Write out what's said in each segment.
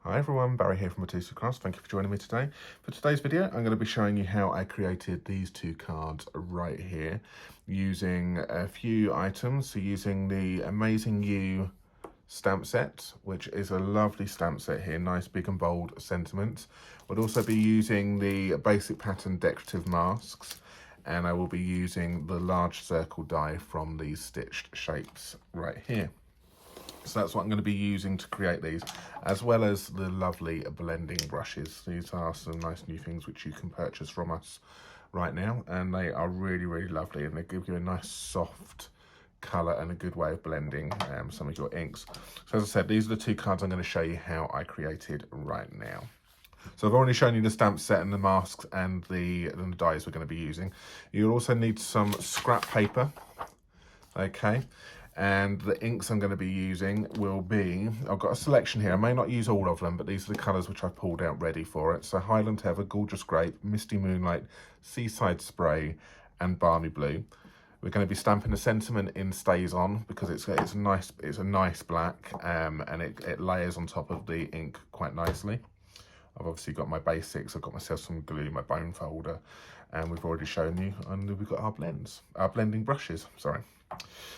Hi everyone, Barry here from Papercrafts. Thank you for joining me today. For today's video, I'm going to be showing you how I created these two cards right here using a few items. So using the Amazing You stamp set, which is a lovely stamp set here, nice big and bold sentiments. We'll also be using the basic pattern decorative masks, and I will be using the large circle die from these stitched shapes right here. So that's what I'm going to be using to create these, as well as the lovely blending brushes. These are some nice new things which you can purchase from us right now, and they are really, really lovely, and they give you a nice soft colour and a good way of blending some of your inks. So as I said, these are the two cards I'm going to show you how I created right now. So I've already shown you the stamp set and the masks and the dies we're going to be using. You'll also need some scrap paper, okay? And the inks I'm going to be using will be, I've got a selection here. I may not use all of them, but these are the colours which I've pulled out ready for it. So Highland Heather, Gorgeous Grape, Misty Moonlight, Seaside Spray, and Balmy Blue. We're going to be stamping the sentiment in Stays On because it's a nice black, and it layers on top of the ink quite nicely. I've obviously got my basics, I've got myself some glue, my bone folder, and we've already shown you, and we've got our blending brushes, sorry.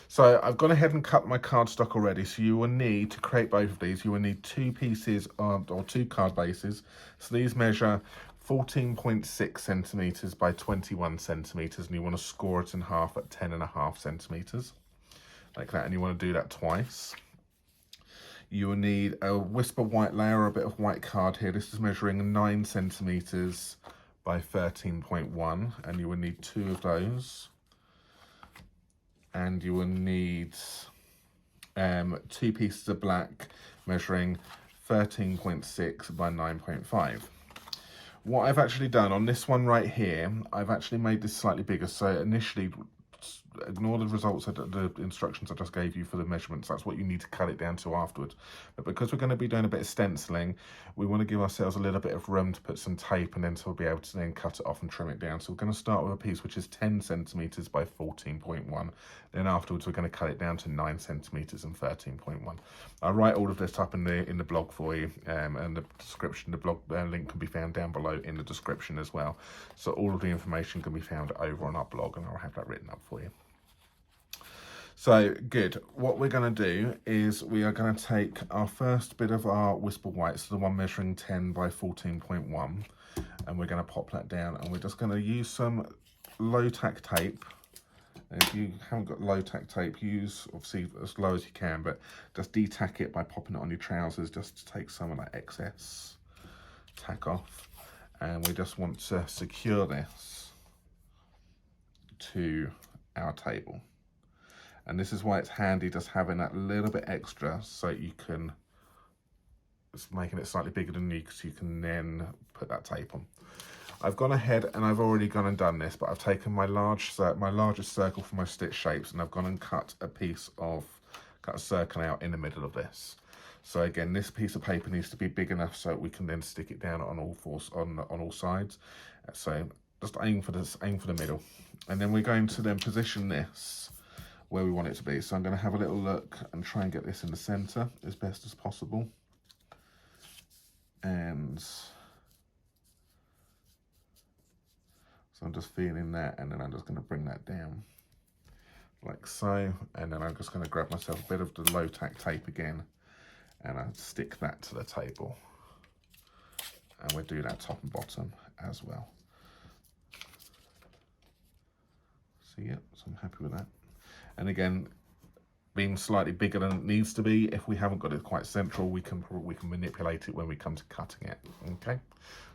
So I've gone ahead and cut my cardstock already. So you will need, to create both of these, you will need two pieces or two card bases. So these measure 14.6 centimeters by 21 centimeters, and you want to score it in half at 10.5 centimeters, like that. And you want to do that twice. You will need a Whisper white layer, or a bit of white card here. This is measuring 9 centimeters by 13.1, and you will need two of those. And you will need two pieces of black measuring 13.6 by 9.5. What I've actually done on this one right here, I've actually made this slightly bigger. So initially, ignore the results of the instructions I just gave you for the measurements. That's what you need to cut it down to afterwards. But because we're going to be doing a bit of stenciling, we want to give ourselves a little bit of room to put some tape, and then so we'll be able to then cut it off and trim it down. So we're going to start with a piece which is 10 centimeters by 14.1. Then afterwards we're going to cut it down to 9 centimeters and 13.1. I'll write all of this up in the blog for you, and the description, the blog link can be found down below in the description as well. So all of the information can be found over on our blog, and I'll have that written up for you. So good, what we're going to do is we are going to take our first bit of our Whisper White, so the one measuring 10 by 14.1, and we're going to pop that down, and we're just going to use some low tack tape. And if you haven't got low tack tape, use obviously as low as you can, but just de-tack it by popping it on your trousers just to take some of that excess tack off. And we just want to secure this to our table. And this is why it's handy just having that little bit extra, so you can, it's making it slightly bigger than you, because you can then put that tape on. I've gone ahead and I've already gone and done this, but I've taken my largest circle for my stitch shapes, and I've gone and cut a circle out in the middle of this. So again, this piece of paper needs to be big enough so we can then stick it down on all sides. So just aim for the middle, and then we're going to then position this where we want it to be. So I'm going to have a little look and try and get this in the center as best as possible. And so I'm just feeling that, and then I'm just going to bring that down like so. And then I'm just going to grab myself a bit of the low tack tape again, and I'll stick that to the table. And we'll do that top and bottom as well. So yeah, so I'm happy with that. And again, being slightly bigger than it needs to be, if we haven't got it quite central, we can manipulate it when we come to cutting it, okay?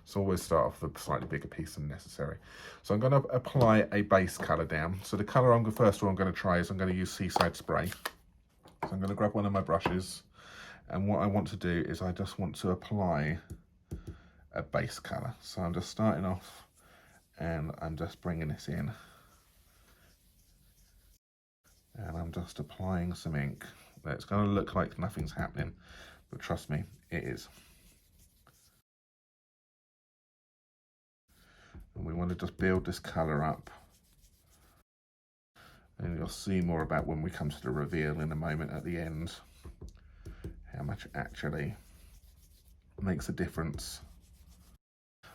So always start off with a slightly bigger piece than necessary. So I'm going to apply a base colour down. So the colour I'm going to try is I'm going to use Seaside Spray. So I'm going to grab one of my brushes, and what I want to do is I just want to apply a base colour. So I'm just starting off, and I'm just bringing this in. And I'm just applying some ink. It's going to look like nothing's happening, but trust me, it is. And we want to just build this colour up. And you'll see more about when we come to the reveal in a moment at the end, how much actually makes a difference.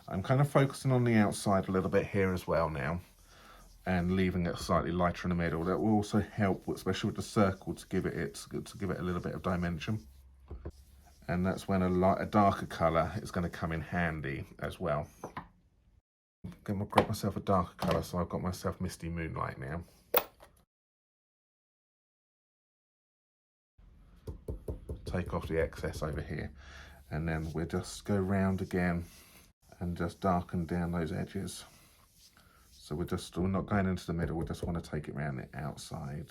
I'm kind of focusing on the outside a little bit here as well now, and leaving it slightly lighter in the middle. That will also help, especially with the circle, to give it a little bit of dimension. And that's when a darker colour is going to come in handy as well. I'm going to grab myself a darker colour, so I've got myself Misty Moonlight now. Take off the excess over here, and then we'll just go round again and just darken down those edges. So we're not going into the middle, we just want to take it around the outside.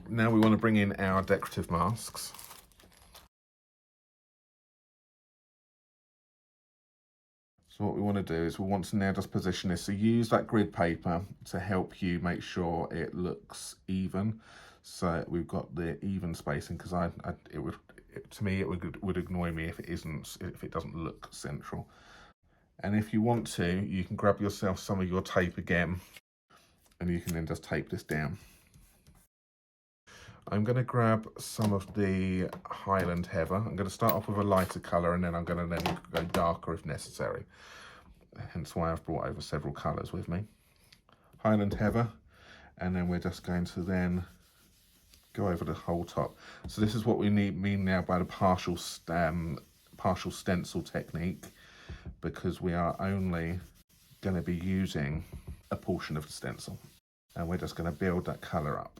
Now we want to bring in our decorative masks. So what we want to do is we want to now just position this. So use that grid paper to help you make sure it looks even. So we've got the even spacing, because to me it would annoy me if it doesn't look central. And if you want to, you can grab yourself some of your tape again, and you can then just tape this down. I'm going to grab some of the Highland Heather. I'm going to start off with a lighter colour, and then I'm going to then go darker if necessary. Hence why I've brought over several colours with me. Highland Heather, and then we're just going to then go over the whole top. So this is what we mean now by the partial stencil technique, because we are only going to be using a portion of the stencil, and we're just going to build that colour up.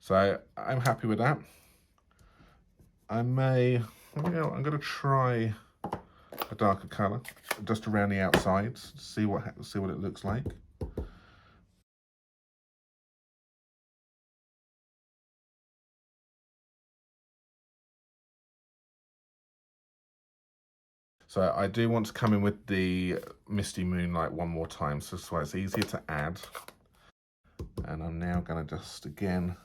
So I'm happy with that. I'm going to try a darker colour just around the outsides, see what it looks like. So I do want to come in with the Misty Moonlight one more time, so it's easier to add. And I'm now going to just again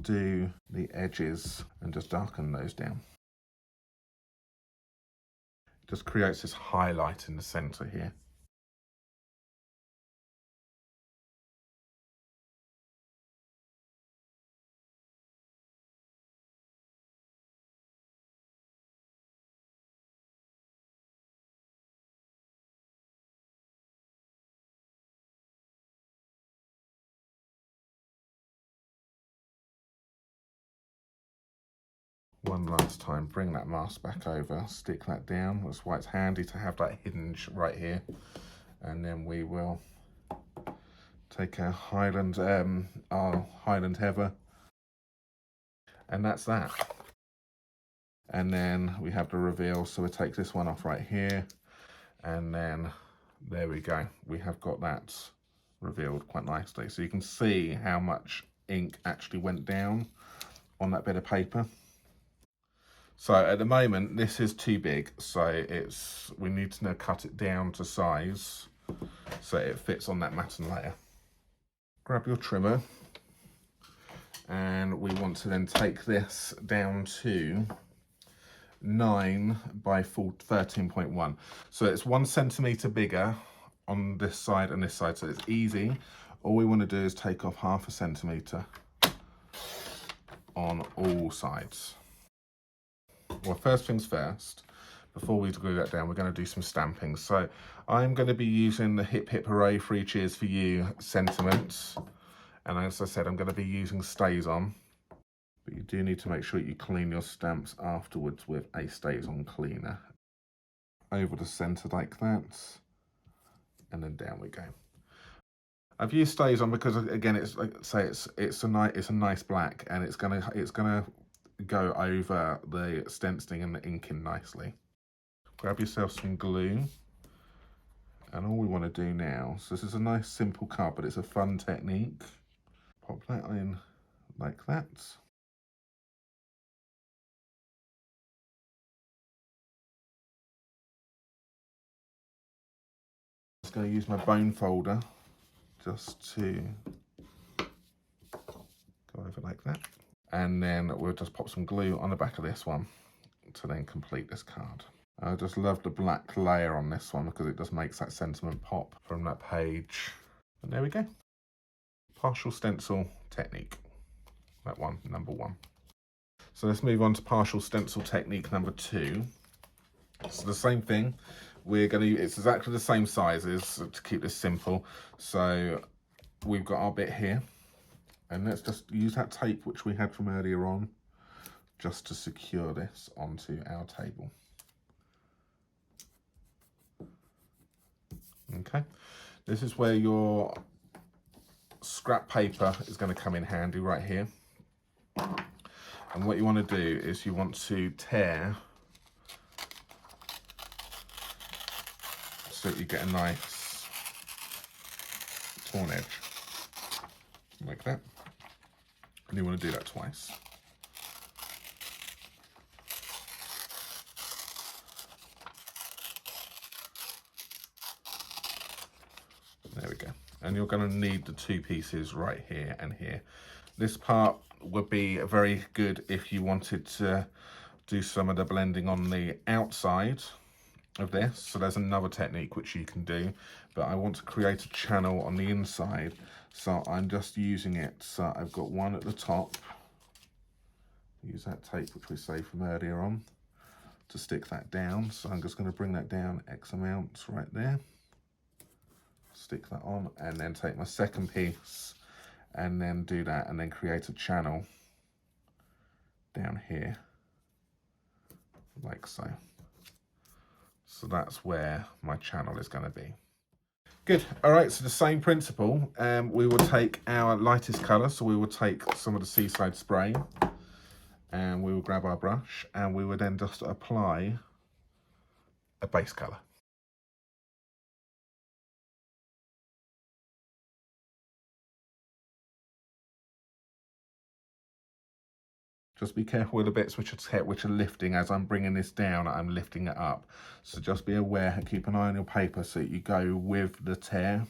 do the edges and just darken those down. It just creates this highlight in the centre here. One last time, bring that mask back over, stick that down. That's why it's handy to have that hidden right here. And then we will take our Highland Heather, and that's that. And then we have the reveal, so we take this one off right here, and then there we go. We have got that revealed quite nicely. So you can see how much ink actually went down on that bit of paper. So at the moment, this is too big, so we need to now cut it down to size so it fits on that matten layer. Grab your trimmer, and we want to then take this down to 9 by 13.1. So it's 1 centimetre bigger on this side and this side, so it's easy. All we want to do is take off 0.5 centimetre on all sides. Well, first things first, before we glue that down, we're going to do some stamping. So I'm going to be using the Hip Hip Hooray 3 Cheers for You sentiments. And as I said, I'm going to be using StazOn. But you do need to make sure you clean your stamps afterwards with a StazOn cleaner. Over the centre like that. And then down we go. I've used StazOn because, again, it's like say it's a nice black, and it's gonna go over the stenciling and the inking nicely. Grab yourself some glue, and all we want to do now, so this is a nice simple card, but it's a fun technique. Pop that in like that. I'm just going to use my bone folder just to go over like that. And then we'll just pop some glue on the back of this one to then complete this card. I just love the black layer on this one because it just makes that sentiment pop from that page. And there we go. Partial stencil technique. That one, number 1. So let's move on to partial stencil technique number 2. So the same thing. It's exactly the same sizes to keep this simple. So we've got our bit here. And let's just use that tape which we had from earlier on just to secure this onto our table. Okay, this is where your scrap paper is going to come in handy right here. And what you want to do is you want to tear so that you get a nice torn edge, like that. And you want to do that twice. There we go. And you're going to need the 2 pieces right here and here. This part would be very good if you wanted to do some of the blending on the outside of this. So there's another technique which you can do, but I want to create a channel on the inside. So I'm just using it. So I've got one at the top. Use that tape which we saved from earlier on to stick that down. So I'm just going to bring that down X amount right there. Stick that on and then take my second piece and then do that and then create a channel down here like so. So that's where my channel is going to be. Good. All right, so the same principle. We will take our lightest colour, so we will take some of the Seaside Spray and we will grab our brush and we will then just apply a base colour. Just be careful with the bits which are lifting. As I'm bringing this down, I'm lifting it up. So just be aware and keep an eye on your paper so that you go with the tear.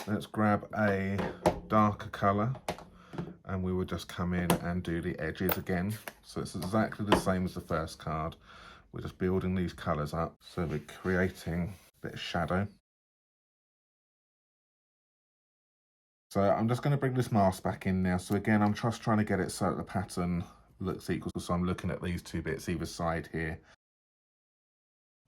Let's grab a darker colour and we will just come in and do the edges again. So it's exactly the same as the first card. We're just building these colours up, so we're creating a bit of shadow. So I'm just going to bring this mask back in now. So again, I'm just trying to get it so that the pattern looks equal. So I'm looking at these 2 bits either side here.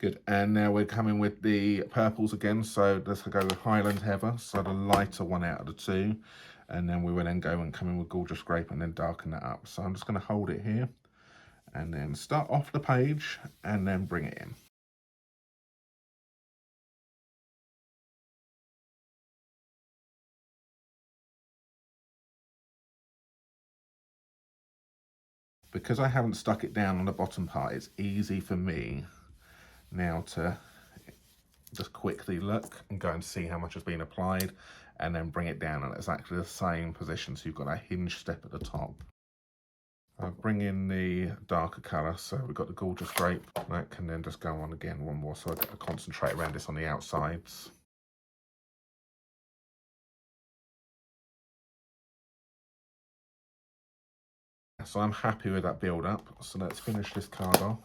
Good, and now we're coming with the purples again. So let's go with Highland Heather, so the lighter one out of the 2. And then we will then go and come in with Gorgeous Grape and then darken that up. So I'm just going to hold it here and then start off the page and then bring it in. Because I haven't stuck it down on the bottom part, it's easy for me now to just quickly look and go and see how much has been applied and then bring it down, and it's actually the same position. So you've got a hinge step at the top. I'll bring in the darker colour, so we've got the Gorgeous Grape. That can then just go on again one more, so I concentrate around this on the outsides. So I'm happy with that build up, so let's finish this card off.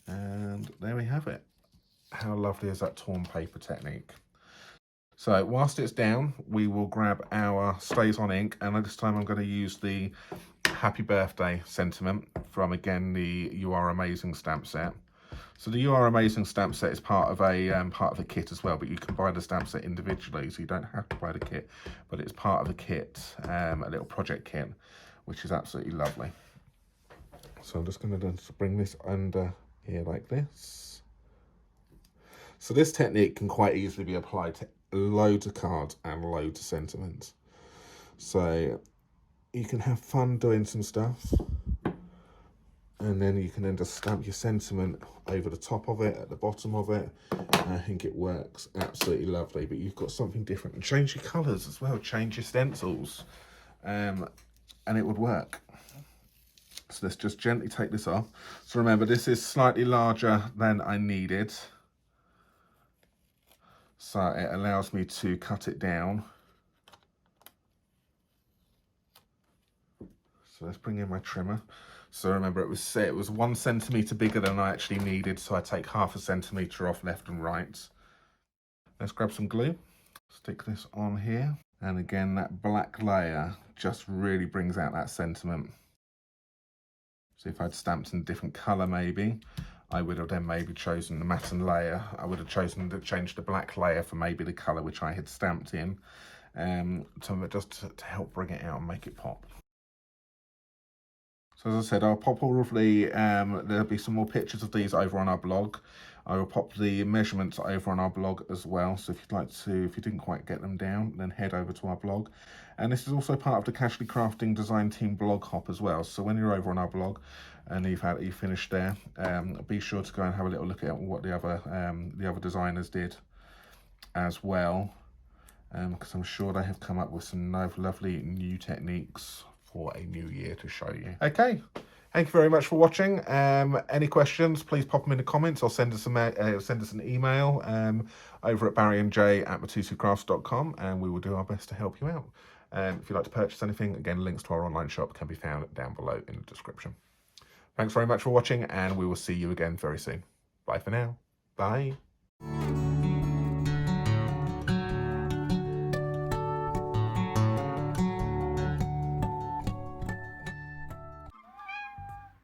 And there we have it. How lovely is that torn paper technique? So whilst it's down, we will grab our Stays on ink, and this time I'm going to use the Happy Birthday sentiment from, again, the You Are Amazing stamp set. So the You Are Amazing stamp set is part of a kit as well, but you can buy the stamp set individually, so you don't have to buy the kit, but it's part of the kit, a little project kit, which is absolutely lovely. So I'm just going to bring this under here like this. So this technique can quite easily be applied to loads of cards and loads of sentiments. So you can have fun doing some stuff, and then you can then just stamp your sentiment over the top of it, at the bottom of it, and I think it works absolutely lovely. But you've got something different, and change your colours as well, change your stencils, and it would work. So So let's just gently take this off. So remember, this is slightly larger than I needed. So it allows me to cut it down. So let's bring in my trimmer. So remember, it was 1 centimetre bigger than I actually needed, so I take ½ centimetre off left and right. Let's grab some glue, stick this on here. And again, that black layer just really brings out that sentiment. So if I'd stamped in a different colour maybe, I would have then maybe chosen the matte layer. I would have chosen to change the black layer for maybe the colour which I had stamped in, just to help bring it out and make it pop. So as I said, I'll pop all of the, there'll be some more pictures of these over on our blog. I will pop the measurements over on our blog as well. So if you'd like to, if you didn't quite get them down, then head over to our blog. And this is also part of the Casually Crafting Design Team blog hop as well. So when you're over on our blog and you've finished there, be sure to go and have a little look at what the other designers did as well. Because I'm sure they have come up with some lovely new techniques for a new year to show you. Okay, thank you very much for watching. Any questions, please pop them in the comments or send us an email over at barryandj@mitosucrafts.com, and we will do our best to help you out. If you'd like to purchase anything, again, links to our online shop can be found down below in the description. Thanks very much for watching, and we will see you again very soon. Bye for now. Bye.